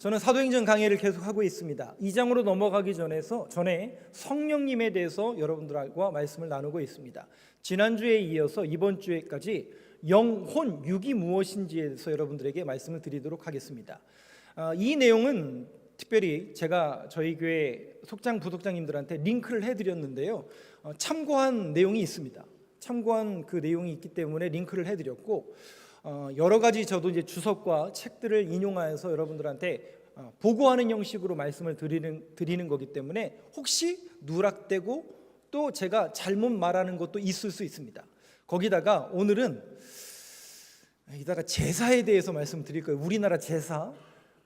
저는 사도행전 강의를 계속하고 있습니다. 2장으로 넘어가기 전에 성령님에 대해서 여러분들과 말씀을 나누고 있습니다. 지난주에 이어서 이번 주에까지 영혼, 육이 무엇인지에 대해서 여러분들에게 말씀을 드리도록 하겠습니다. 이 내용은 특별히 제가 저희 교회 속장 부속장님들한테 링크를 해드렸는데요, 참고한 내용이 있습니다. 참고한 그 내용이 있기 때문에 링크를 해드렸고, 여러 가지 저도 이제 주석과 책들을 인용하여서 여러분들한테 보고하는 형식으로 말씀을 드리는 거기 때문에 혹시 누락되고 또 제가 잘못 말하는 것도 있을 수 있습니다. 거기다가 오늘은 제사에 대해서 말씀드릴 거예요. 우리나라 제사.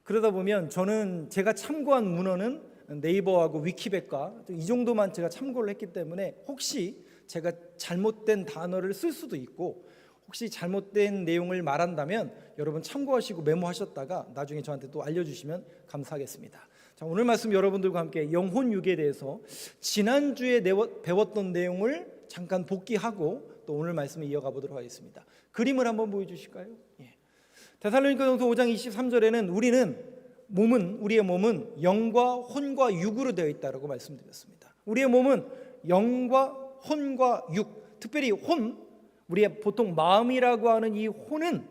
그러다 보면 저는 제가 참고한 문헌은 네이버하고 위키백과 이 정도만 제가 참고를 했기 때문에 혹시 제가 잘못된 단어를 쓸 수도 있고, 혹시 잘못된 내용을 말한다면 여러분 참고하시고 메모하셨다가 나중에 저한테 또 알려주시면 감사하겠습니다. 자, 오늘 말씀 여러분들과 함께 영혼 육에 대해서 지난주에 배웠던 내용을 잠깐 복기하고 또 오늘 말씀을 이어가 보도록 하겠습니다. 그림을 한번 보여주실까요? 데살로니가전서 5장 23절에는 우리의 몸은 영과 혼과 육으로 되어 있다라고 말씀드렸습니다. 우리의 몸은 영과 혼과 육, 특별히 우리의 보통 마음이라고 하는 이 혼은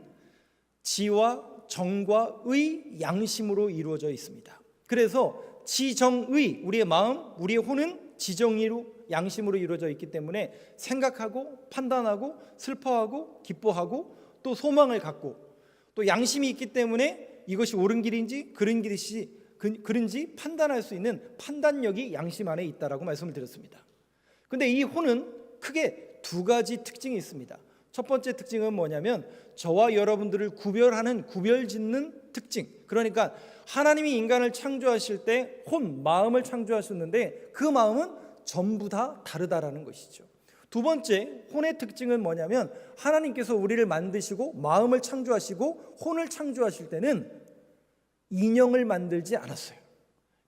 지와 정과 의, 양심으로 이루어져 있습니다. 그래서 지정의, 우리의 마음, 우리의 혼은 지정의로, 양심으로 이루어져 있기 때문에 생각하고 판단하고 슬퍼하고 기뻐하고 또 소망을 갖고 또 양심이 있기 때문에 이것이 옳은 길인지 그른지 판단할 수 있는 판단력이 양심 안에 있다라고 말씀을 드렸습니다. 근데 이 혼은 크게 두 가지 특징이 있습니다. 첫 번째 특징은 뭐냐면 저와 여러분들을 구별짓는 특징. 그러니까 하나님이 인간을 창조하실 때 마음을 창조하셨는데 그 마음은 전부 다 다르다라는 것이죠. 두 번째, 혼의 특징은 뭐냐면 하나님께서 우리를 만드시고 마음을 창조하시고 혼을 창조하실 때는 인형을 만들지 않았어요.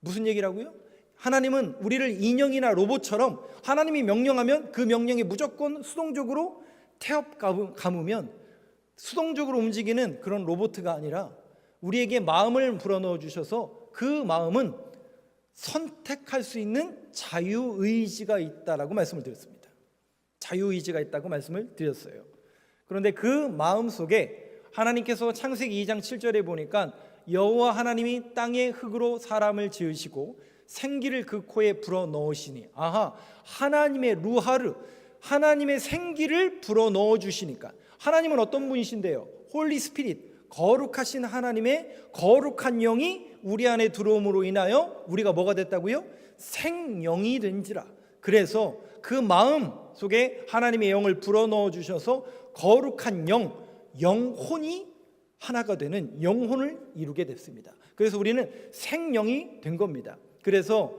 무슨 얘기라고요? 하나님은 우리를 인형이나 로봇처럼 하나님이 명령하면 그 명령에 무조건 수동적으로 태엽 감으면 수동적으로 움직이는 그런 로봇가 아니라 우리에게 마음을 불어넣어 주셔서 그 마음은 선택할 수 있는 자유의지가 있다라고 말씀을 드렸습니다. 자유의지가 있다고 말씀을 드렸어요. 그런데 그 마음 속에 하나님께서 창세기 2장 7절에 보니까 여호와 하나님이 땅의 흙으로 사람을 지으시고 생기를 그 코에 불어넣으시니, 하나님의 루하르, 하나님의 생기를 불어넣어 주시니까, 하나님은 어떤 분이신데요? 홀리 스피릿, 거룩하신 하나님의 거룩한 영이 우리 안에 들어옴으로 인하여 우리가 뭐가 됐다고요? 생영이 된지라. 그래서 그 마음 속에 하나님의 영을 불어넣어 주셔서 거룩한 영혼이 하나가 되는 영혼을 이루게 됐습니다. 그래서 우리는 생영이 된 겁니다. 그래서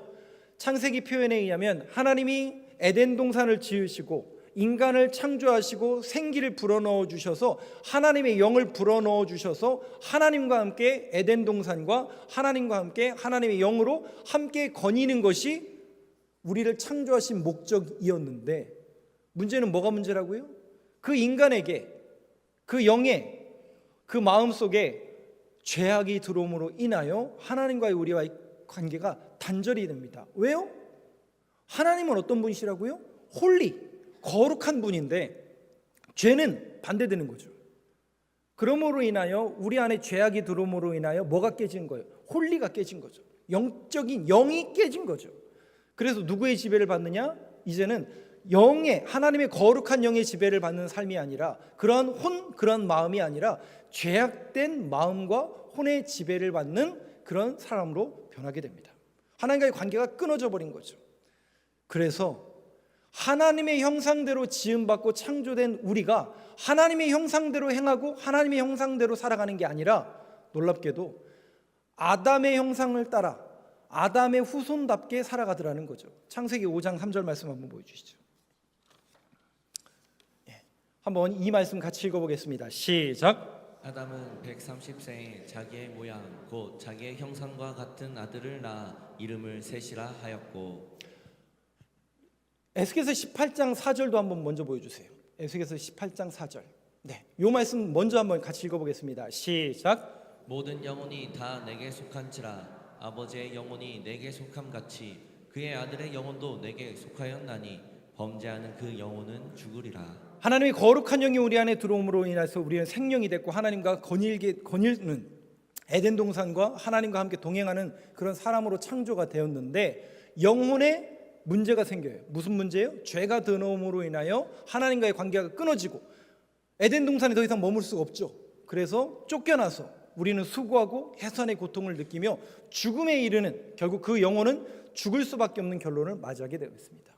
창세기 표현에 의하면 하나님이 에덴 동산을 지으시고 인간을 창조하시고 생기를 불어넣어 주셔서 하나님의 영을 불어넣어 주셔서 하나님과 함께 에덴 동산과 하나님과 함께 하나님의 영으로 함께 거니는 것이 우리를 창조하신 목적이었는데, 문제는 뭐가 문제라고요? 그 인간에게, 그 영의 그 마음속에 죄악이 들어옴으로 인하여 하나님과의 우리와의 관계가 단절이 됩니다. 왜요? 하나님은 어떤 분이시라고요? 홀리, 거룩한 분인데 죄는 반대되는 거죠. 그러므로 인하여 우리 안에 죄악이 들어옴으로 인하여 뭐가 깨진 거예요? 홀리가 깨진 거죠. 영적인 영이 깨진 거죠. 그래서 누구의 지배를 받느냐? 이제는 하나님의 거룩한 영의 지배를 받는 삶이 아니라 그런 마음이 아니라 죄악된 마음과 혼의 지배를 받는 그런 사람으로 변하게 됩니다. 하나님과의 관계가 끊어져 버린 거죠. 그래서 하나님의 형상대로 지음받고 창조된 우리가 하나님의 형상대로 행하고 하나님의 형상대로 살아가는 게 아니라, 놀랍게도 아담의 형상을 따라 아담의 후손답게 살아가더라는 거죠. 창세기 5장 3절 말씀 한번 보여주시죠. 한번 이 말씀 같이 읽어보겠습니다. 시작. 아담은 130세에 자기의 모양 곧 자기의 형상과 같은 아들을 낳아 이름을 셋이라 하였고. 에스겔서 18장 4절도 한번 먼저 보여주세요. 에스겔서 18장 4절. 이 말씀 먼저 한번 같이 읽어보겠습니다. 시작. 모든 영혼이 다 내게 속한지라 아버지의 영혼이 내게 속함같이 그의 아들의 영혼도 내게 속하였나니 범죄하는 그 영혼은 죽으리라. 하나님의 거룩한 영이 우리 안에 들어옴으로 인해서 우리는 생명이 됐고 하나님과 거닐는 에덴 동산과 하나님과 함께 동행하는 그런 사람으로 창조가 되었는데 영혼에 문제가 생겨요. 무슨 문제예요? 죄가 들어옴으로 인하여 하나님과의 관계가 끊어지고 에덴 동산에 더 이상 머물 수가 없죠. 그래서 쫓겨나서 우리는 수고하고 해산의 고통을 느끼며 죽음에 이르는, 결국 그 영혼은 죽을 수밖에 없는 결론을 맞이하게 되었습니다.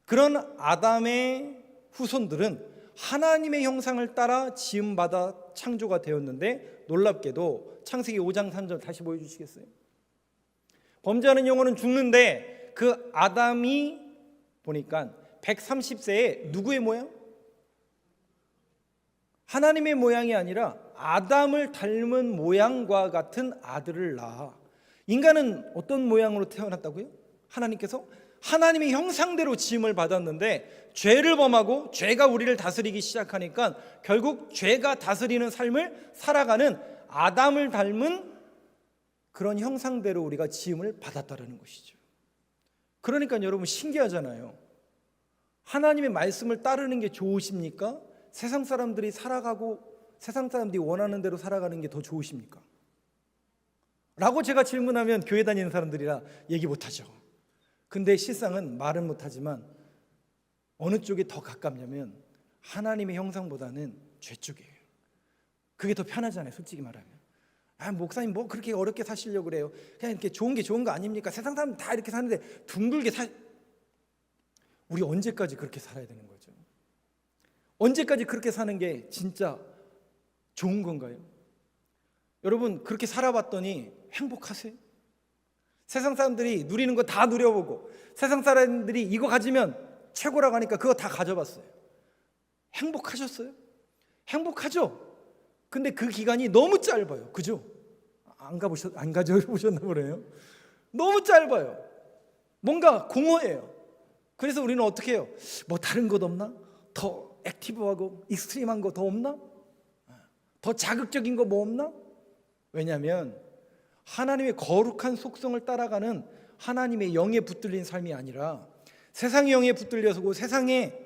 그런 아담의 후손들은 하나님의 형상을 따라 지음받아 창조가 되었는데 놀랍게도 창세기 5장 3절 다시 보여주시겠어요? 범죄하는 영혼은 죽는데 그 아담이 보니까 130세에 누구의 모양? 하나님의 모양이 아니라 아담을 닮은 모양과 같은 아들을 낳아. 인간은 어떤 모양으로 태어났다고요? 하나님께서 하나님의 형상대로 지음을 받았는데 죄를 범하고 죄가 우리를 다스리기 시작하니까 결국 죄가 다스리는 삶을 살아가는 아담을 닮은 그런 형상대로 우리가 지음을 받았다라는 것이죠. 그러니까 여러분 신기하잖아요. 하나님의 말씀을 따르는 게 좋으십니까? 세상 사람들이 원하는 대로 살아가는 게 더 좋으십니까? 라고 제가 질문하면 교회 다니는 사람들이라 얘기 못하죠. 근데 실상은 말은 못하지만 어느 쪽이 더 가깝냐면 하나님의 형상보다는 죄 쪽이에요. 그게 더 편하잖아요. 솔직히 말하면. 목사님 뭐 그렇게 어렵게 사시려고 그래요. 그냥 이렇게 좋은 게 좋은 거 아닙니까? 세상 사람 다 이렇게 사는데 둥글게 우리 언제까지 그렇게 살아야 되는 거죠? 언제까지 그렇게 사는 게 진짜 좋은 건가요? 여러분 그렇게 살아봤더니 행복하세요? 세상 사람들이 누리는 거 다 누려보고 세상 사람들이 이거 가지면 최고라고 하니까 그거 다 가져봤어요. 행복하셨어요? 행복하죠? 근데 그 기간이 너무 짧아요. 그죠? 안 가져보셨나 보네요. 너무 짧아요. 뭔가 공허해요. 그래서 우리는 어떻게 해요? 뭐 다른 것 없나? 더 액티브하고 익스트림한 거 더 없나? 더 자극적인 거 뭐 없나? 왜냐하면 하나님의 거룩한 속성을 따라가는 하나님의 영에 붙들린 삶이 아니라 세상의 영에 붙들려서고 세상의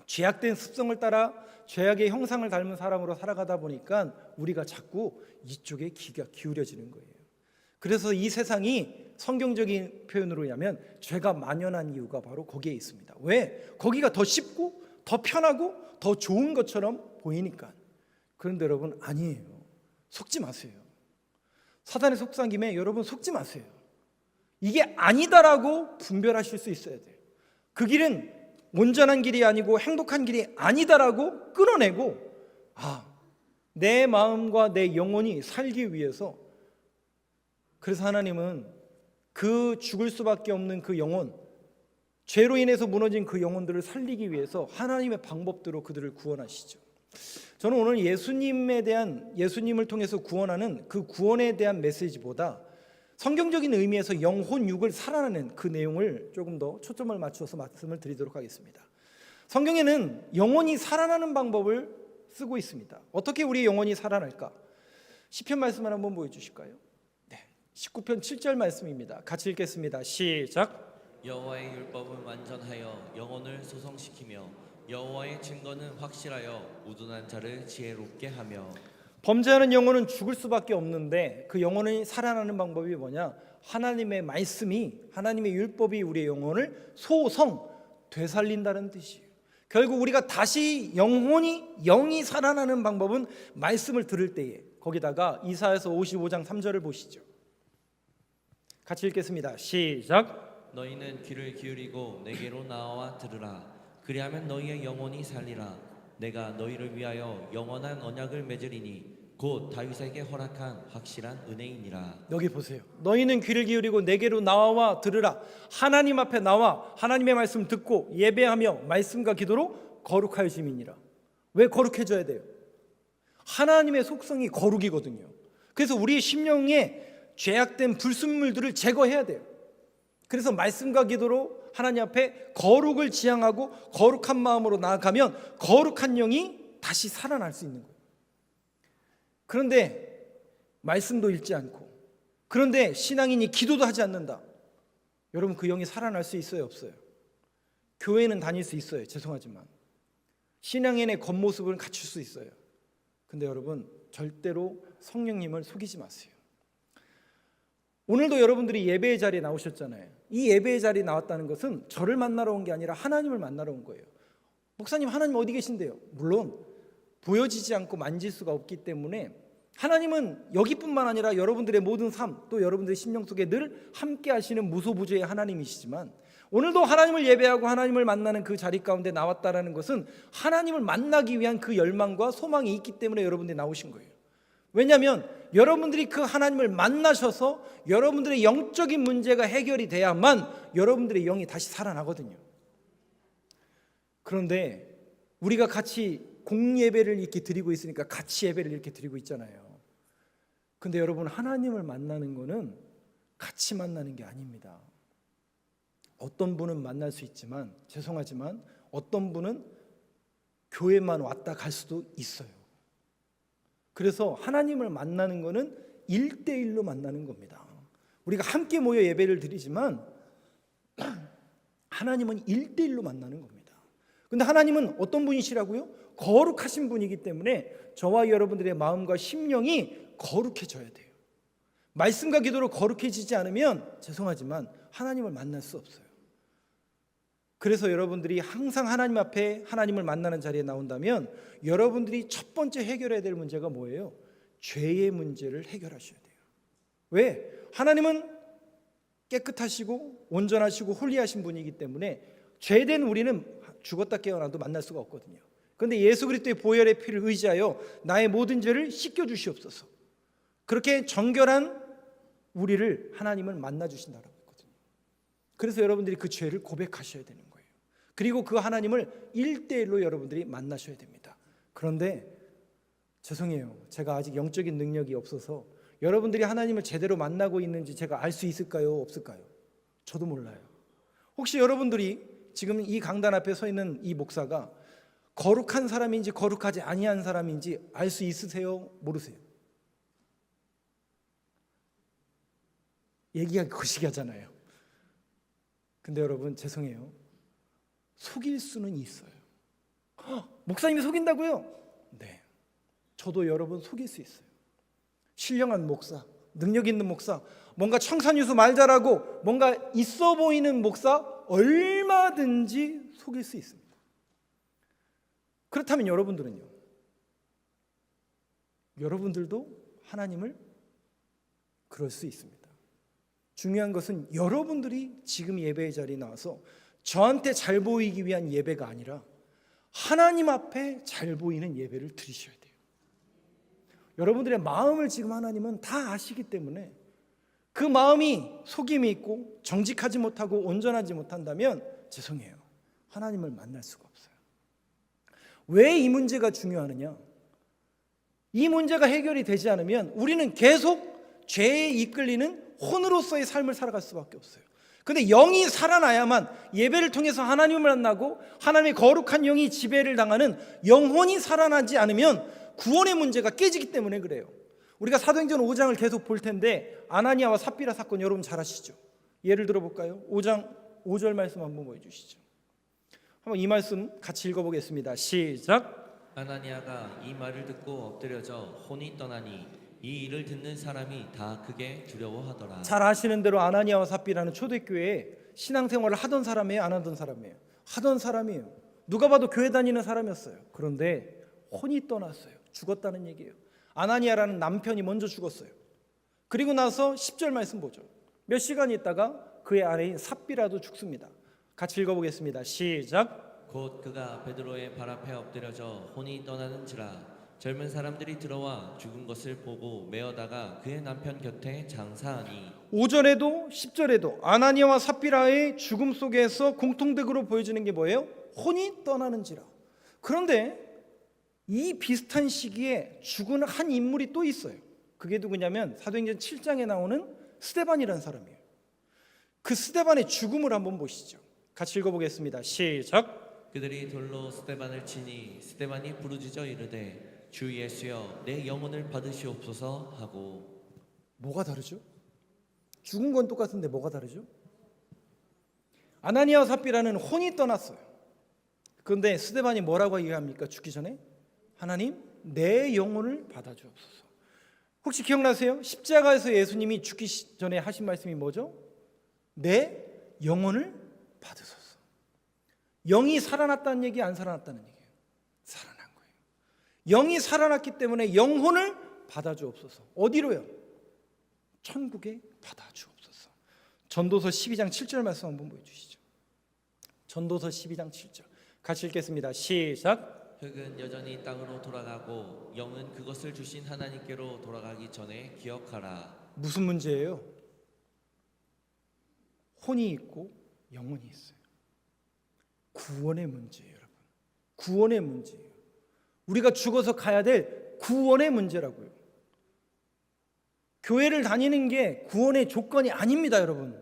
죄악된 습성을 따라 죄악의 형상을 닮은 사람으로 살아가다 보니까 우리가 자꾸 이쪽에 귀가 기울여지는 거예요. 그래서 이 세상이 성경적인 표현으로 하면 죄가 만연한 이유가 바로 거기에 있습니다. 왜? 거기가 더 쉽고 더 편하고 더 좋은 것처럼 보이니까. 그런데 여러분 아니에요. 속지 마세요. 사단의 속삭임에 여러분 속지 마세요. 이게 아니다라고 분별하실 수 있어야 돼요. 그 길은 온전한 길이 아니고 행복한 길이 아니다라고 끊어내고 내 마음과 내 영혼이 살기 위해서, 그래서 하나님은 그 죽을 수밖에 없는 그 영혼, 죄로 인해서 무너진 그 영혼들을 살리기 위해서 하나님의 방법대로 그들을 구원하시죠. 저는 오늘 예수님을 통해서 구원하는 그 구원에 대한 메시지보다 성경적인 의미에서 영혼 육을 살아내는 그 내용을 조금 더 초점을 맞춰서 말씀을 드리도록 하겠습니다. 성경에는 영혼이 살아나는 방법을 쓰고 있습니다. 어떻게 우리 영혼이 살아날까? 시편 말씀을 한번 보여주실까요? 네, 19편 7절 말씀입니다. 같이 읽겠습니다. 시작. 여호와의 율법은 완전하여 영혼을 소성시키며 여호와의 증거는 확실하여 우둔한 자를 지혜롭게 하며. 범죄하는 영혼은 죽을 수밖에 없는데 그 영혼이 살아나는 방법이 뭐냐? 하나님의 말씀이, 하나님의 율법이 우리의 영혼을 되살린다는 뜻이에요. 결국 우리가 다시 영이 살아나는 방법은 말씀을 들을 때에, 거기다가 이사야서 55장 3절을 보시죠. 같이 읽겠습니다. 시작. 너희는 귀를 기울이고 내게로 나와 들으라. 그리하면 너희의 영혼이 살리라. 내가 너희를 위하여 영원한 언약을 맺으리니 곧 다윗에게 허락한 확실한 은혜이니라. 여기 보세요. 너희는 귀를 기울이고 내게로 나와 들으라. 하나님 앞에 나와 하나님의 말씀 듣고 예배하며 말씀과 기도로 거룩하여짐이니라. 왜 거룩해져야 돼요? 하나님의 속성이 거룩이거든요. 그래서 우리의 심령에 죄악된 불순물들을 제거해야 돼요. 그래서 말씀과 기도로 하나님 앞에 거룩을 지향하고 거룩한 마음으로 나아가면 거룩한 영이 다시 살아날 수 있는 거예요. 그런데 말씀도 읽지 않고, 그런데 신앙인이 기도도 하지 않는다. 여러분, 그 영이 살아날 수 있어요, 없어요? 교회는 다닐 수 있어요, 죄송하지만. 신앙인의 겉모습을 갖출 수 있어요. 근데 여러분, 절대로 성령님을 속이지 마세요. 오늘도 여러분들이 예배의 자리에 나오셨잖아요. 이 예배의 자리에 나왔다는 것은 저를 만나러 온 게 아니라 하나님을 만나러 온 거예요. 목사님, 하나님 어디 계신데요? 물론 보여지지 않고 만질 수가 없기 때문에 하나님은 여기뿐만 아니라 여러분들의 모든 삶, 또 여러분들의 심령 속에 늘 함께 하시는 무소부재의 하나님이시지만, 오늘도 하나님을 예배하고 하나님을 만나는 그 자리 가운데 나왔다라는 것은 하나님을 만나기 위한 그 열망과 소망이 있기 때문에 여러분들이 나오신 거예요. 왜냐하면 여러분들이 그 하나님을 만나셔서 여러분들의 영적인 문제가 해결이 돼야만 여러분들의 영이 다시 살아나거든요. 그런데 우리가 같이 공예배를 이렇게 드리고 있으니까 같이 예배를 이렇게 드리고 있잖아요. 근데 여러분, 하나님을 만나는 거는 같이 만나는 게 아닙니다. 어떤 분은 만날 수 있지만, 죄송하지만 어떤 분은 교회만 왔다 갈 수도 있어요. 그래서 하나님을 만나는 거는 1대1로 만나는 겁니다. 우리가 함께 모여 예배를 드리지만 하나님은 1대1로 만나는 겁니다. 근데 하나님은 어떤 분이시라고요? 거룩하신 분이기 때문에 저와 여러분들의 마음과 심령이 거룩해져야 돼요. 말씀과 기도로 거룩해지지 않으면 죄송하지만 하나님을 만날 수 없어요. 그래서 여러분들이 항상 하나님 앞에 하나님을 만나는 자리에 나온다면 여러분들이 첫 번째 해결해야 될 문제가 뭐예요? 죄의 문제를 해결하셔야 돼요. 왜? 하나님은 깨끗하시고 온전하시고 홀리하신 분이기 때문에 죄된 우리는 죽었다 깨어나도 만날 수가 없거든요. 그런데 예수 그리스도의 보혈의 피를 의지하여 나의 모든 죄를 씻겨 주시옵소서. 그렇게 정결한 우리를 하나님은 만나 주신다고 했거든요. 그래서 여러분들이 그 죄를 고백하셔야 되는 거예요. 그리고 그 하나님을 1대1로 여러분들이 만나셔야 됩니다. 그런데 죄송해요, 제가 아직 영적인 능력이 없어서 여러분들이 하나님을 제대로 만나고 있는지 제가 알 수 있을까요, 없을까요? 저도 몰라요. 혹시 여러분들이 지금 이 강단 앞에 서 있는 이 목사가 거룩한 사람인지 거룩하지 아니한 사람인지 알 수 있으세요, 모르세요? 얘기가 거시기하잖아요. 근데 여러분, 죄송해요, 속일 수는 있어요. 목사님이 속인다고요? 네, 저도 여러분 속일 수 있어요. 신령한 목사, 능력 있는 목사, 뭔가 청산유수 말 잘하고 뭔가 있어 보이는 목사 얼마든지 속일 수 있습니다. 그렇다면 여러분들은요? 여러분들도 하나님을 그럴 수 있습니다. 중요한 것은 여러분들이 지금 예배의 자리에 나와서 저한테 잘 보이기 위한 예배가 아니라 하나님 앞에 잘 보이는 예배를 드리셔야 돼요. 여러분들의 마음을 지금 하나님은 다 아시기 때문에 그 마음이 속임이 있고 정직하지 못하고 온전하지 못한다면 죄송해요, 하나님을 만날 수가 없어요. 왜 이 문제가 중요하느냐? 이 문제가 해결이 되지 않으면 우리는 계속 죄에 이끌리는 혼으로서의 삶을 살아갈 수밖에 없어요. 근데 영이 살아나야만, 예배를 통해서 하나님을 만나고 하나님의 거룩한 영이 지배를 당하는 영혼이 살아나지 않으면 구원의 문제가 깨지기 때문에 그래요. 우리가 사도행전 5장을 계속 볼 텐데 아나니아와 삽비라 사건 여러분 잘 아시죠? 예를 들어 볼까요? 5장 5절 말씀 한번 보여주시죠. 한번 이 말씀 같이 읽어보겠습니다. 시작. 아나니아가 이 말을 듣고 엎드려져 혼이 떠나니 이 일을 듣는 사람이 다 크게 두려워하더라. 잘 아시는 대로 아나니아와 삽비라는 초대교회에 신앙생활을 하던 사람이에요, 안 하던 사람이에요? 하던 사람이에요. 누가 봐도 교회 다니는 사람이었어요. 그런데 혼이 떠났어요. 죽었다는 얘기예요. 아나니아라는 남편이 먼저 죽었어요. 그리고 나서 10절 말씀 보죠. 몇 시간 있다가 그의 아내인 삽비라도 죽습니다. 같이 읽어보겠습니다. 시작. 곧 그가 베드로의 발 앞에 엎드려져 혼이 떠나는지라 젊은 사람들이 들어와 죽은 것을 보고 메어다가 그의 남편 곁에 장사하니. 5절에도 10절에도 아나니아와 삽비라의 죽음 속에서 공통적으로 보여주는 게 뭐예요? 혼이 떠나는지라. 그런데 이 비슷한 시기에 죽은 한 인물이 또 있어요. 그게 누구냐면 사도행전 7장에 나오는 스데반이라는 사람이에요. 그 스데반의 죽음을 한번 보시죠. 같이 읽어보겠습니다. 시작. 그들이 돌로 스데반을 치니 스데반이 부르짖어 이르되 주 예수여 내 영혼을 받으시옵소서 하고. 뭐가 다르죠? 죽은 건 똑같은데 뭐가 다르죠? 아나니아와 삽비라는 혼이 떠났어요. 그런데 스데반이 뭐라고 얘기합니까? 죽기 전에 하나님 내 영혼을 받아주옵소서. 혹시 기억나세요? 십자가에서 예수님이 죽기 전에 하신 말씀이 뭐죠? 내 영혼을 받으소서. 영이 살아났다는 얘기, 안 살아났다는 얘기예요? 살아난 거예요. 영이 살아났기 때문에 영혼을 받아주옵소서. 어디로요? 천국에 받아주옵소서. 전도서 12장 7절 말씀 한번 보여주시죠. 전도서 12장 7절 같이 읽겠습니다. 시작. 흙은 여전히 땅으로 돌아가고 영은 그것을 주신 하나님께로 돌아가기 전에 기억하라. 무슨 문제예요? 혼이 있고 영혼이 있어요. 구원의 문제예요, 여러분. 구원의 문제예요. 우리가 죽어서 가야 될 구원의 문제라고요. 교회를 다니는 게 구원의 조건이 아닙니다, 여러분.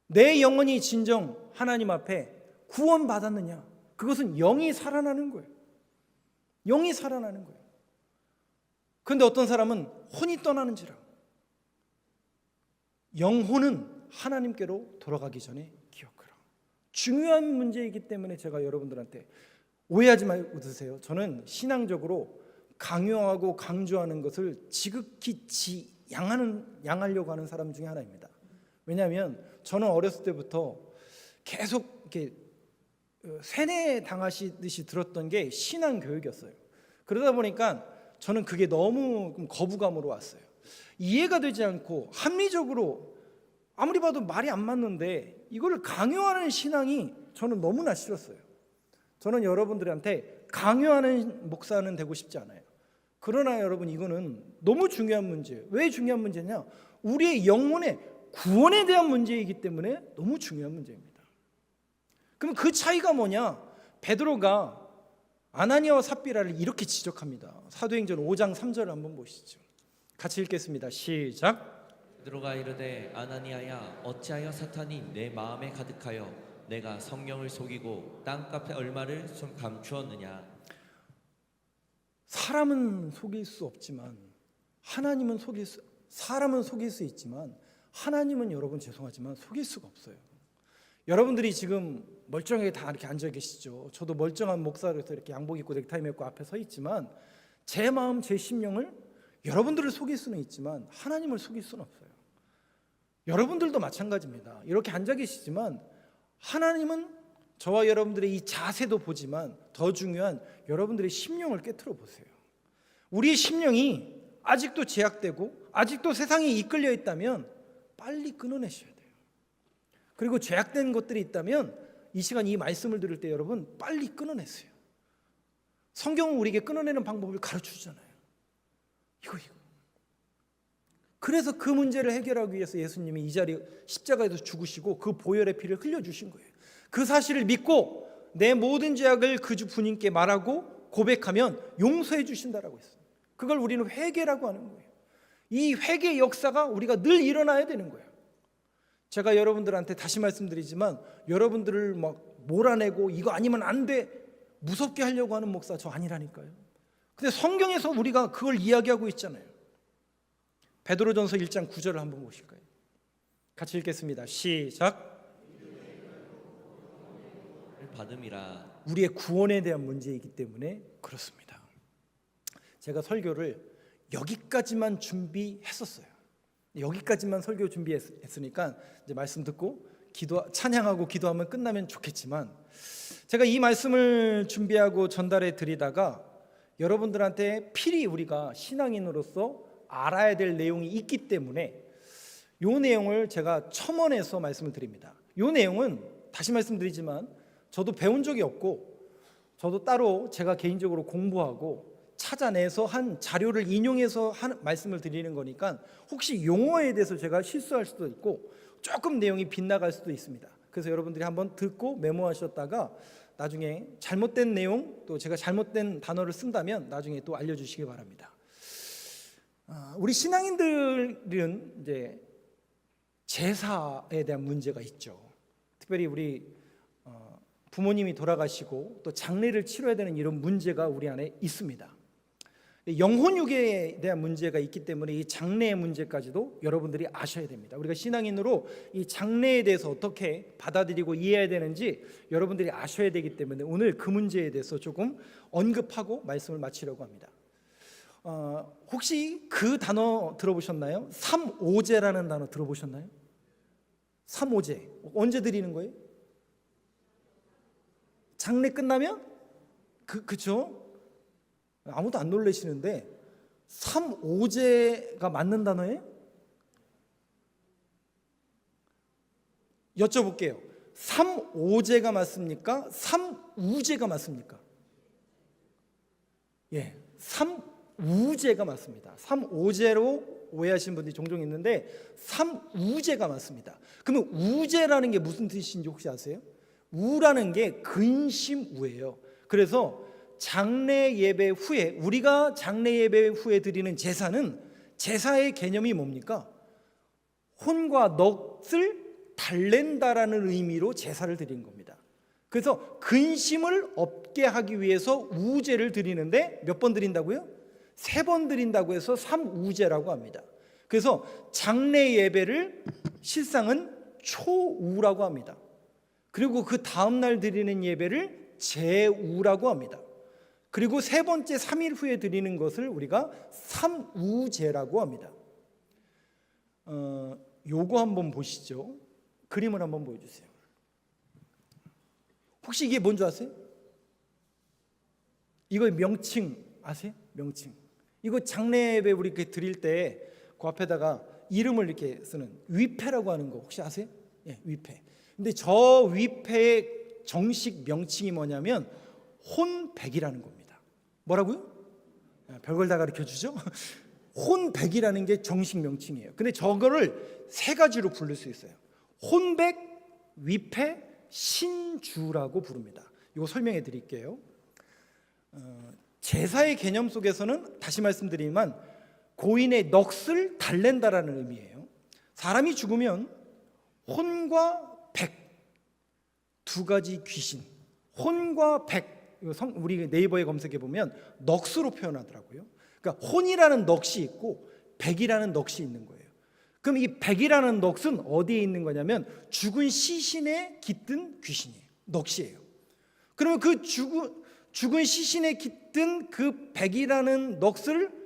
내 영혼이 진정 하나님 앞에 구원받았느냐? 그것은 영이 살아나는 거예요. 영이 살아나는 거예요. 그런데 어떤 사람은 혼이 떠나는지라. 영혼은 하나님께로 돌아가기 전에 기억하라. 중요한 문제이기 때문에 제가 여러분들한테 오해하지 말고 드세요. 저는 신앙적으로 강요하고 강조하는 것을 지극히 양하려고 하는 사람 중에 하나입니다. 왜냐하면 저는 어렸을 때부터 계속 이렇게 세뇌 당하시듯이 들었던 게 신앙 교육이었어요. 그러다 보니까 저는 그게 너무 거부감으로 왔어요. 이해가 되지 않고 합리적으로 아무리 봐도 말이 안 맞는데 이거를 강요하는 신앙이 저는 너무나 싫었어요. 저는 여러분들한테 강요하는 목사는 되고 싶지 않아요. 그러나 여러분, 이거는 너무 중요한 문제예요. 왜 중요한 문제냐? 우리의 영혼의 구원에 대한 문제이기 때문에 너무 중요한 문제입니다. 그럼 그 차이가 뭐냐? 베드로가 아나니아와 삽비라를 이렇게 지적합니다. 사도행전 5장 3절을 한번 보시죠. 같이 읽겠습니다. 시작. 베드로가 이르되 아나니아야 어찌하여 사탄이 내 마음에 가득하여 내가 성령을 속이고 땅값의 얼마를 감추었느냐. 사람은 속일 수 없지만 사람은 속일 수 있지만 하나님은 여러분 죄송하지만 속일 수가 없어요. 여러분들이 지금 멀쩡하게 다 이렇게 앉아 계시죠. 저도 멀쩡한 목사로서 이렇게 양복 입고 넥타이 메고 앞에 서 있지만 제 마음, 제 심령을 여러분들을 속일 수는 있지만 하나님을 속일 수는 없어요. 여러분들도 마찬가지입니다. 이렇게 앉아 계시지만 하나님은 저와 여러분들의 이 자세도 보지만 더 중요한 여러분들의 심령을 깨트려 보세요. 우리의 심령이 아직도 제약되고 아직도 세상에 이끌려 있다면 빨리 끊어내셔야 돼요. 그리고 죄악된 것들이 있다면 이 시간 이 말씀을 들을 때 여러분 빨리 끊어내세요. 성경은 우리에게 끊어내는 방법을 가르쳐주잖아요. 이거. 그래서 그 문제를 해결하기 위해서 예수님이 이 자리 십자가에서 죽으시고 그 보혈의 피를 흘려주신 거예요. 그 사실을 믿고 내 모든 죄악을 그 주 부님께 말하고 고백하면 용서해 주신다라고 했어요. 그걸 우리는 회개라고 하는 거예요. 이 회개의 역사가 우리가 늘 일어나야 되는 거예요. 제가 여러분들한테 다시 말씀드리지만 여러분들을 막 몰아내고 이거 아니면 안 돼 무섭게 하려고 하는 목사 저 아니라니까요. 근데 성경에서 우리가 그걸 이야기하고 있잖아요. 베드로전서 1장 9절을 한번 보실까요? 같이 읽겠습니다. 시작. 받음이라. 우리의 구원에 대한 문제이기 때문에 그렇습니다. 제가 설교를 여기까지만 준비했었어요. 여기까지만 설교 준비했으니까 이제 말씀 듣고 찬양하고 기도하면 끝나면 좋겠지만 제가 이 말씀을 준비하고 전달해 드리다가 여러분들한테 필히 우리가 신앙인으로서 알아야 될 내용이 있기 때문에 이 내용을 제가 첨언해서 말씀을 드립니다. 이 내용은 다시 말씀드리지만 저도 배운 적이 없고 저도 따로 제가 개인적으로 공부하고 찾아내서 한 자료를 인용해서 말씀을 드리는 거니까 혹시 용어에 대해서 제가 실수할 수도 있고 조금 내용이 빗나갈 수도 있습니다. 그래서 여러분들이 한번 듣고 메모하셨다가 나중에 잘못된 내용 또 제가 잘못된 단어를 쓴다면 나중에 또 알려주시기 바랍니다. 우리 신앙인들은 이제 제사에 대한 문제가 있죠. 특별히 우리 부모님이 돌아가시고 또 장례를 치러야 되는 이런 문제가 우리 안에 있습니다. 영혼육에 대한 문제가 있기 때문에 이 장래의 문제까지도 여러분들이 아셔야 됩니다. 우리가 신앙인으로 이 장래에 대해서 어떻게 받아들이고 이해해야 되는지 여러분들이 아셔야 되기 때문에 오늘 그 문제에 대해서 조금 언급하고 말씀을 마치려고 합니다. 혹시 그 단어 들어보셨나요? 삼오제라는 단어 들어보셨나요? 삼오제 언제 드리는 거예요? 장례 끝나면? 그쵸? 아무도 안 놀라시는데 삼오제가 맞는 단어예요? 여쭤볼게요. 삼오제가 맞습니까? 삼우제가 맞습니까? 예, 삼우제가 맞습니다. 삼오제로 오해하시는 분들이 종종 있는데 삼우제가 맞습니다. 그러면 우제라는 게 무슨 뜻인지 혹시 아세요? 우라는 게 근심우예요. 그래서 장례 예배 후에 우리가 장례 예배 후에 드리는 제사는 제사의 개념이 뭡니까? 혼과 넋을 달랜다라는 의미로 제사를 드리는 겁니다. 그래서 근심을 없게 하기 위해서 우제를 드리는데 몇 번 드린다고요? 3번 드린다고 해서 삼우제라고 합니다. 그래서 장례 예배를 실상은 초우라고 합니다. 그리고 그 다음 날 드리는 예배를 제우라고 합니다. 그리고 3번째 3일 후에 드리는 것을 우리가 삼우제라고 합니다. 요거 한번 보시죠. 그림을 한번 보여주세요. 혹시 이게 뭔지 아세요? 이거 명칭 아세요? 명칭. 이거 장례 예배 우리 이렇게 드릴 때 그 앞에다가 이름을 이렇게 쓰는 위패라고 하는 거 혹시 아세요? 예, 위패. 근데 저 위패의 정식 명칭이 뭐냐면 혼백이라는 겁니다. 뭐라고요? 별걸 다 가르쳐 주죠? 혼백이라는 게 정식 명칭이에요. 근데 저거를 3가지로 부를 수 있어요. 혼백, 위패, 신주라고 부릅니다. 이거 설명해 드릴게요. 제사의 개념 속에서는 다시 말씀드리지만 고인의 넋을 달랜다라는 의미예요. 사람이 죽으면 혼과 백, 2가지 귀신, 혼과 백, 우리 네이버에 검색해 보면 넋으로 표현하더라고요. 그러니까 혼이라는 넋이 있고 백이라는 넋이 있는 거예요. 그럼 이 백이라는 넋은 어디에 있는 거냐면 죽은 시신에 깃든 귀신이에요. 넋이에요. 그러면 그 죽은 시신에 깃든 그 백이라는 넋을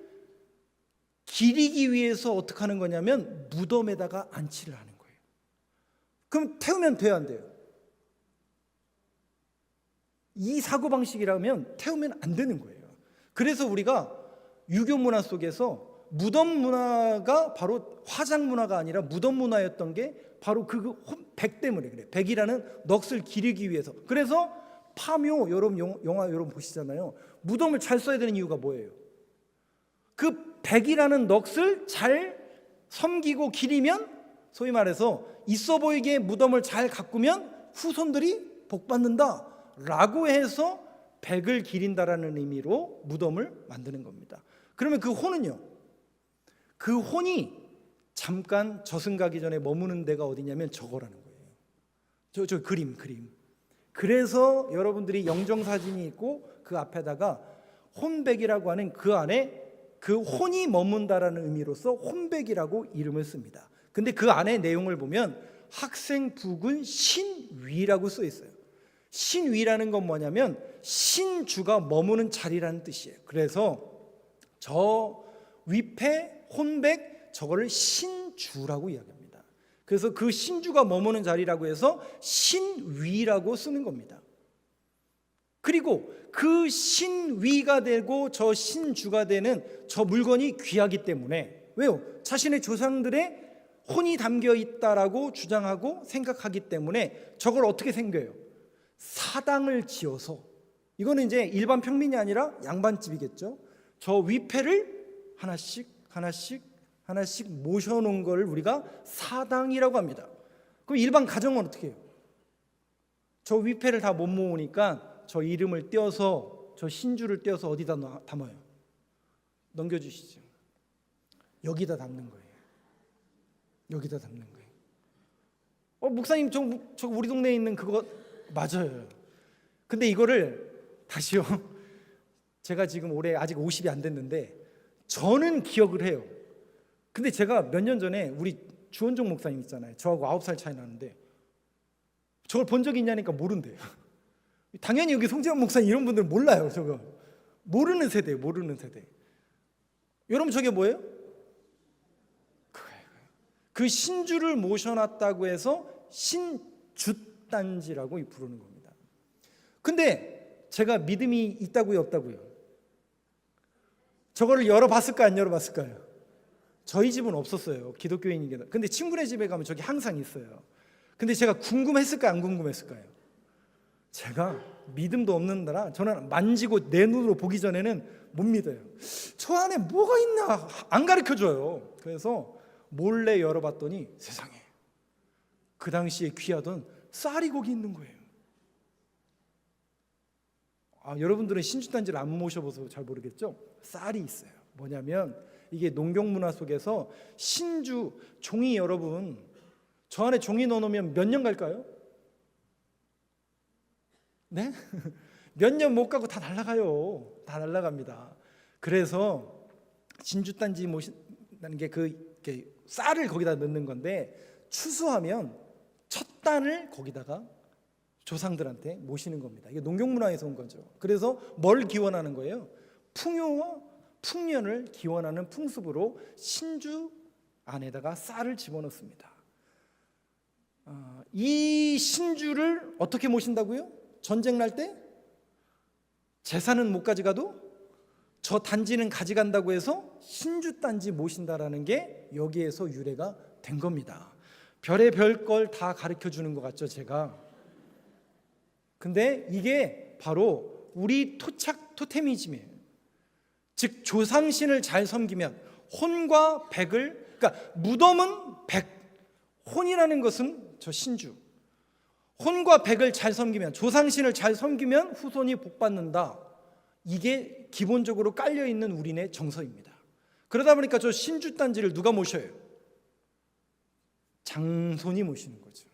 기리기 위해서 어떻게 하는 거냐면 무덤에다가 안치를 하는 거예요. 그럼 태우면 돼요, 안 돼요? 이 사고방식이라면 태우면 안 되는 거예요. 그래서 우리가 유교 문화 속에서 무덤 문화가 바로 화장 문화가 아니라 무덤 문화였던 게 바로 백 때문에 그래요. 백이라는 넋을 기리기 위해서. 그래서 파묘 여러분 영화 여러분 보시잖아요. 무덤을 잘 써야 되는 이유가 뭐예요? 그 백이라는 넋을 잘 섬기고 기리면 소위 말해서 있어 보이게 무덤을 잘 가꾸면 후손들이 복 받는다 라고 해서 백을 기린다라는 의미로 무덤을 만드는 겁니다. 그러면 그 혼은요? 그 혼이 잠깐 저승 가기 전에 머무는 데가 어디냐면 저거라는 거예요. 저 그림. 그래서 여러분들이 영정사진이 있고 그 앞에다가 혼백이라고 하는 그 안에 그 혼이 머문다라는 의미로서 혼백이라고 이름을 씁니다. 근데 그 안에 내용을 보면 학생부군 신위라고 써 있어요. 신위라는 건 뭐냐면 신주가 머무는 자리라는 뜻이에요. 그래서 저 위패, 혼백 저거를 신주라고 이야기합니다. 그래서 그 신주가 머무는 자리라고 해서 신위라고 쓰는 겁니다. 그리고 그 신위가 되고 저 신주가 되는 저 물건이 귀하기 때문에 왜요? 자신의 조상들의 혼이 담겨 있다라고 주장하고 생각하기 때문에 저걸 어떻게 생겨요? 사당을 지어서 이거는 이제 일반 평민이 아니라 양반집이겠죠. 저 위패를 하나씩 모셔놓은 걸 우리가 사당이라고 합니다. 그럼 일반 가정은 어떻게 해요? 저 위패를 다 못 모으니까 저 이름을 떼어서 저 신주를 떼어서 어디다 담아요? 넘겨주시죠. 여기다 담는 거예요. 여기다 담는 거예요. 목사님 저 우리 동네에 있는 그거 맞아요. 근데 이거를 다시요. 제가 지금 올해 아직 50이 안 됐는데 저는 기억을 해요. 근데 제가 몇 년 전에 우리 주원종 목사님 있잖아요. 저하고 9살 차이 나는데 저걸 본 적이 있냐니까 모른대요. 당연히 여기 송재환 목사님 이런 분들 몰라요. 저거 모르는 세대예요. 모르는 세대. 여러분 저게 뭐예요? 그 신주를 모셔놨다고 해서 신주단지라고 부르는 겁니다. 근데 제가 믿음이 있다고요, 없다고요? 저거를 열어봤을까 안 열어봤을까요? 저희 집은 없었어요. 기독교인이긴. 근데 친구네 집에 가면 저기 항상 있어요. 근데 제가 궁금했을까요, 안 궁금했을까요? 제가 믿음도 없는 나라 저는 만지고 내 눈으로 보기 전에는 못 믿어요. 저 안에 뭐가 있나 안 가르쳐줘요. 그래서 몰래 열어봤더니 세상에 그 당시에 귀하던 쌀이 거기 있는 거예요. 여러분들은 신주단지를 안 모셔봐서 잘 모르겠죠? 쌀이 있어요. 뭐냐면 이게 농경문화 속에서 신주 종이, 여러분 저 안에 종이 넣어놓으면 몇 년 갈까요? 네? 몇 년 못 가고 다 날아가요. 다 날아갑니다. 그래서 진주단지 모신다는 게 이렇게 쌀을 거기다 넣는 건데 추수하면 첫 단을 거기다가 조상들한테 모시는 겁니다. 이게 농경문화에서 온 거죠. 그래서 뭘 기원하는 거예요? 풍요와 풍년을 기원하는 풍습으로 신주 안에다가 쌀을 집어넣습니다. 이 신주를 어떻게 모신다고요? 전쟁 날 때 재산은 못 가져가도 저 단지는 가져간다고 해서 신주단지 모신다라는 게 여기에서 유래가 된 겁니다. 별의 별 걸 다 가르쳐 주는 것 같죠, 제가. 근데 이게 바로 우리 토테미즘이에요. 즉 조상신을 잘 섬기면 혼과 백을, 그러니까 무덤은 백, 혼이라는 것은 저 신주, 혼과 백을 잘 섬기면, 조상신을 잘 섬기면 후손이 복받는다. 이게 기본적으로 깔려있는 우리네 정서입니다. 그러다 보니까 저 신주단지를 누가 모셔요? 장손이 모시는 거죠.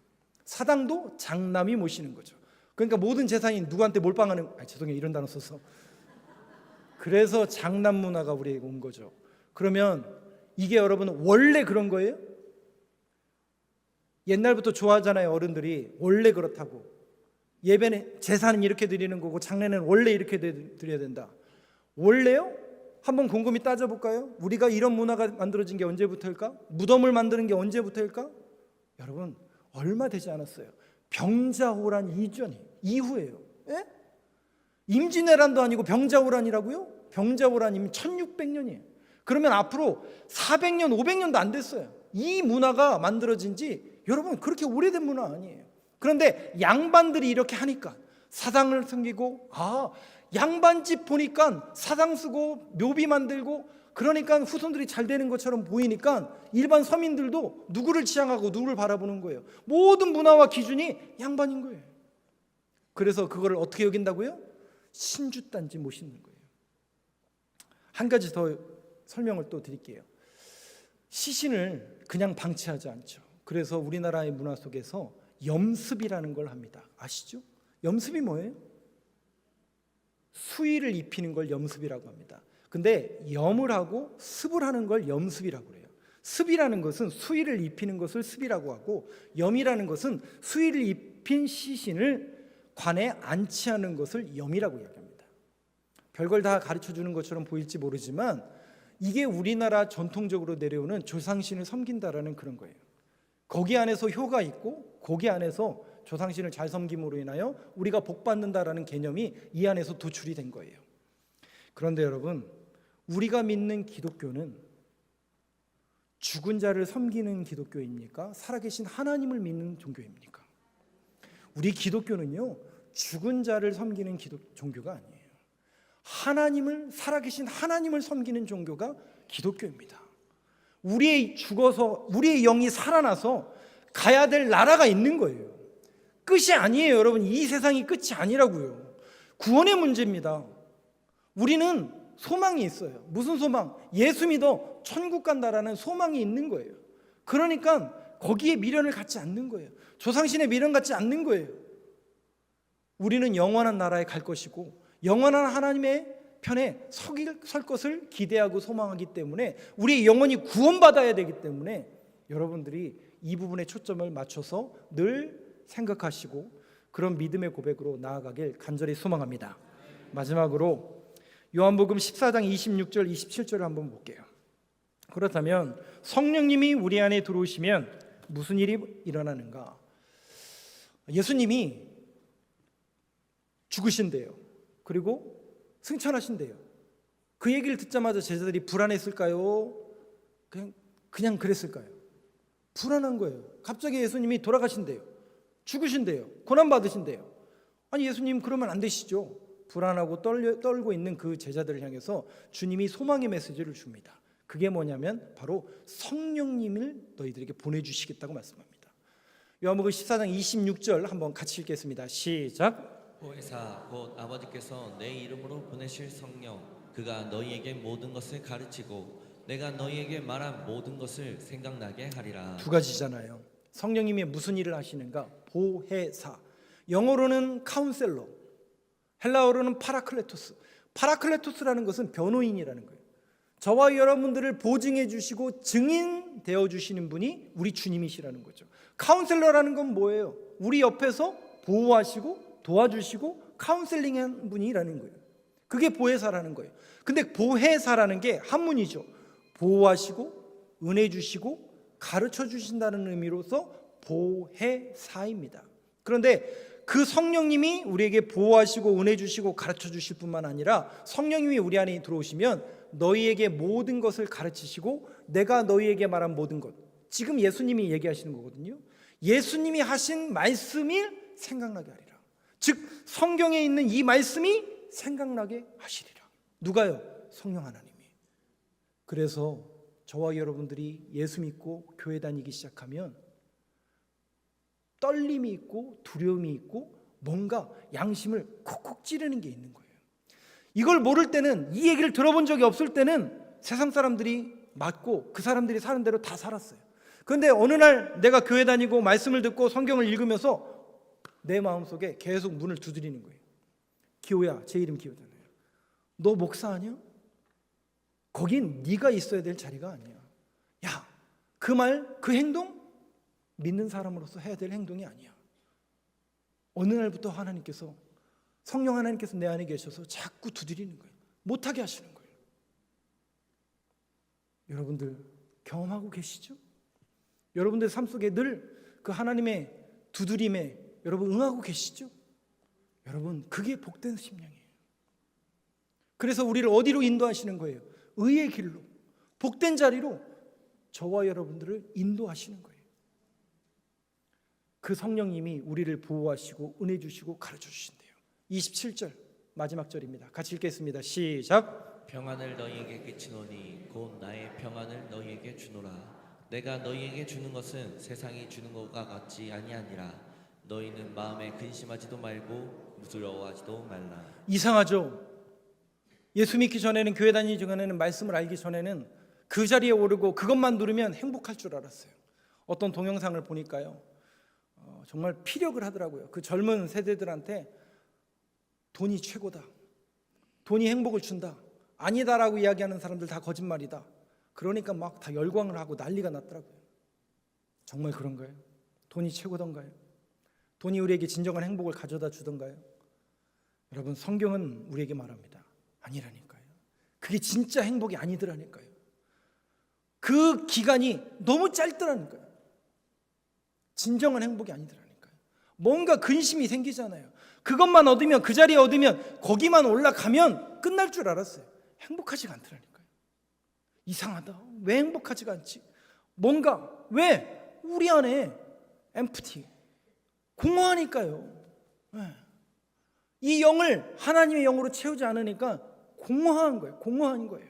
사당도 장남이 모시는 거죠. 그러니까 모든 재산이 누구한테 몰빵하는, 죄송해요 이런 단어 써서. 그래서 장남 문화가 우리에게 온 거죠. 그러면 이게 여러분 원래 그런 거예요? 옛날부터 좋아하잖아요. 어른들이 원래 그렇다고. 예배는 제사는 이렇게 드리는 거고 장례는 원래 이렇게 드려야 된다. 원래요? 한번 곰곰이 따져볼까요? 우리가 이런 문화가 만들어진 게 언제부터일까? 무덤을 만드는 게 언제부터일까? 여러분 얼마 되지 않았어요. 병자호란 이후예요. 예? 임진왜란도 아니고 병자호란이라고요? 병자호란이면 1600년이에요. 그러면 앞으로 400년, 500년도 안 됐어요. 이 문화가 만들어진 지 여러분 그렇게 오래된 문화 아니에요. 그런데 양반들이 이렇게 하니까 사당을 섬기고, 양반집 보니까 사당 쓰고 묘비 만들고, 그러니까 후손들이 잘 되는 것처럼 보이니까 일반 서민들도 누구를 지향하고 누구를 바라보는 거예요. 모든 문화와 기준이 양반인 거예요. 그래서 그거를 어떻게 여긴다고요? 신주단지 모시는 거예요. 한 가지 더 설명을 또 드릴게요. 시신을 그냥 방치하지 않죠. 그래서 우리나라의 문화 속에서 염습이라는 걸 합니다. 아시죠? 염습이 뭐예요? 수의를 입히는 걸 염습이라고 합니다. 근데 염을 하고 습을 하는 걸 염습이라고 그래요. 습이라는 것은 수의를 입히는 것을 습이라고 하고, 염이라는 것은 수의를 입힌 시신을 관에 안치하는 것을 염이라고 이야기합니다. 별걸 다 가르쳐 주는 것처럼 보일지 모르지만 이게 우리나라 전통적으로 내려오는 조상신을 섬긴다라는 그런 거예요. 거기 안에서 효가 있고 거기 안에서 조상신을 잘 섬김으로 인하여 우리가 복받는다라는 개념이 이 안에서 도출이 된 거예요. 그런데 여러분, 우리가 믿는 기독교는 죽은 자를 섬기는 기독교입니까? 살아계신 하나님을 믿는 종교입니까? 우리 기독교는요, 죽은 자를 섬기는 종교가 아니에요. 살아계신 하나님을 섬기는 종교가 기독교입니다. 우리의 죽어서 우리의 영이 살아나서 가야 될 나라가 있는 거예요. 끝이 아니에요, 여러분. 이 세상이 끝이 아니라고요. 구원의 문제입니다. 우리는 소망이 있어요. 무슨 소망? 예수 믿어 천국 간다라는 소망이 있는 거예요. 그러니까 거기에 미련을 갖지 않는 거예요. 조상신에 미련 갖지 않는 거예요. 우리는 영원한 나라에 갈 것이고 영원한 하나님의 편에 설 것을 기대하고 소망하기 때문에 우리의 영혼이 구원받아야 되기 때문에 여러분들이 이 부분에 초점을 맞춰서 늘 생각하시고 그런 믿음의 고백으로 나아가길 간절히 소망합니다. 마지막으로 요한복음 14장 26절 27절을 한번 볼게요. 그렇다면 성령님이 우리 안에 들어오시면 무슨 일이 일어나는가? 예수님이 죽으신대요. 그리고 승천하신대요. 그 얘기를 듣자마자 제자들이 불안했을까요? 그냥 그랬을까요? 불안한 거예요. 갑자기 예수님이 돌아가신대요. 죽으신대요. 고난받으신대요. 아니 예수님 그러면 안 되시죠. 불안하고 떨고 있는 그 제자들을 향해서 주님이 소망의 메시지를 줍니다. 그게 뭐냐면 바로 성령님을 너희들에게 보내주시겠다고 말씀합니다. 요한복음 14장 26절 한번 같이 읽겠습니다. 시작. 보혜사 곧 아버지께서 내 이름으로 보내실 성령 그가 너희에게 모든 것을 가르치고 내가 너희에게 말한 모든 것을 생각나게 하리라. 두 가지잖아요. 성령님이 무슨 일을 하시는가? 보혜사. 영어로는 카운셀러, 헬라어로는 파라클레토스. 파라클레토스라는 것은 변호인이라는 거예요. 저와 여러분들을 보증해 주시고 증인 되어 주시는 분이 우리 주님이시라는 거죠. 카운셀러라는 건 뭐예요? 우리 옆에서 보호하시고 도와주시고 카운셀링한 분이라는 거예요. 그게 보혜사라는 거예요. 근데 보혜사라는 게 한문이죠. 보호하시고 은혜 주시고 가르쳐 주신다는 의미로서 보혜사입니다. 그런데 그 성령님이 우리에게 보호하시고 은혜 주시고 가르쳐 주실 뿐만 아니라 성령님이 우리 안에 들어오시면 너희에게 모든 것을 가르치시고 내가 너희에게 말한 모든 것, 지금 예수님이 얘기하시는 거거든요. 예수님이 하신 말씀이 생각나게 하리라. 즉 성경에 있는 이 말씀이 생각나게 하시리라. 누가요? 성령 하나님이. 그래서 저와 여러분들이 예수 믿고 교회 다니기 시작하면 떨림이 있고 두려움이 있고 뭔가 양심을 콕콕 찌르는 게 있는 거예요. 이걸 모를 때는, 이 얘기를 들어본 적이 없을 때는 세상 사람들이 맞고 그 사람들이 사는 대로 다 살았어요. 그런데 어느 날 내가 교회 다니고 말씀을 듣고 성경을 읽으면서 내 마음속에 계속 문을 두드리는 거예요. 기호야, 제 이름 기호잖아요. 너 목사 아니야? 거긴 네가 있어야 될 자리가 아니야. 야, 그 말, 그 행동 믿는 사람으로서 해야 될 행동이 아니야. 어느 날부터 하나님께서, 성령 하나님께서 내 안에 계셔서 자꾸 두드리는 거예요. 못하게 하시는 거예요. 여러분들 경험하고 계시죠? 여러분들 삶 속에 늘 그 하나님의 두드림에 여러분 응하고 계시죠? 여러분 그게 복된 심령이에요. 그래서 우리를 어디로 인도하시는 거예요? 의의 길로, 복된 자리로 저와 여러분들을 인도하시는 거예요. 그 성령님이 우리를 보호하시고 은혜 주시고 가르쳐 주신대요. 27절 마지막 절입니다. 같이 읽겠습니다. 시작. 평안을 너희에게 끼치노니 곧 나의 평안을 너희에게 주노라. 내가 너희에게 주는 것은 세상이 주는 것과 같지 아니하니라. 너희는 마음에 근심하지도 말고 두려워하지도 말라. 이상하죠? 예수 믿기 전에는, 교회 다니기 전에는, 말씀을 알기 전에는 그 자리에 오르고 그것만 누르면 행복할 줄 알았어요. 어떤 동영상을 보니까요, 정말 피력을 하더라고요. 그 젊은 세대들한테 돈이 최고다, 돈이 행복을 준다, 아니다라고 이야기하는 사람들 다 거짓말이다. 그러니까 막 다 열광을 하고 난리가 났더라고요. 정말 그런가요? 돈이 최고던가요? 돈이 우리에게 진정한 행복을 가져다 주던가요? 여러분 성경은 우리에게 말합니다. 아니라니까요. 그게 진짜 행복이 아니더라니까요. 그 기간이 너무 짧더라니까요. 진정한 행복이 아니더라니까요. 뭔가 근심이 생기잖아요. 그것만 얻으면, 그 자리에 얻으면, 거기만 올라가면 끝날 줄 알았어요. 행복하지가 않더라니까요. 이상하다. 왜 행복하지가 않지? 뭔가, 왜? 우리 안에 empty, 공허하니까요. 네. 이 영을 하나님의 영으로 채우지 않으니까 공허한 거예요. 공허한 거예요.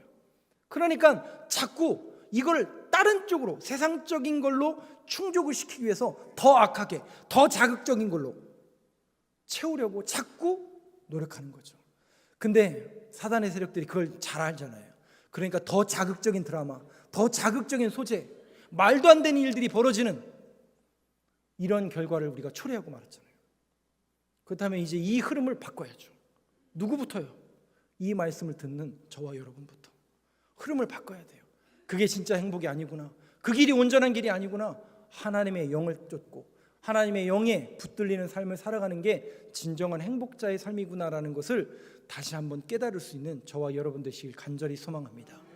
그러니까 자꾸 이걸 다른 쪽으로, 세상적인 걸로 충족을 시키기 위해서 더 악하게, 더 자극적인 걸로 채우려고 자꾸 노력하는 거죠. 근데 사단의 세력들이 그걸 잘 알잖아요. 그러니까 더 자극적인 드라마, 더 자극적인 소재, 말도 안 되는 일들이 벌어지는 이런 결과를 우리가 초래하고 말았잖아요. 그렇다면 이제 이 흐름을 바꿔야죠. 누구부터요? 이 말씀을 듣는 저와 여러분부터 흐름을 바꿔야 돼요. 그게 진짜 행복이 아니구나, 그 길이 온전한 길이 아니구나, 하나님의 영을 쫓고 하나님의 영에 붙들리는 삶을 살아가는 게 진정한 행복자의 삶이구나라는 것을 다시 한번 깨달을 수 있는 저와 여러분 되시길 간절히 소망합니다.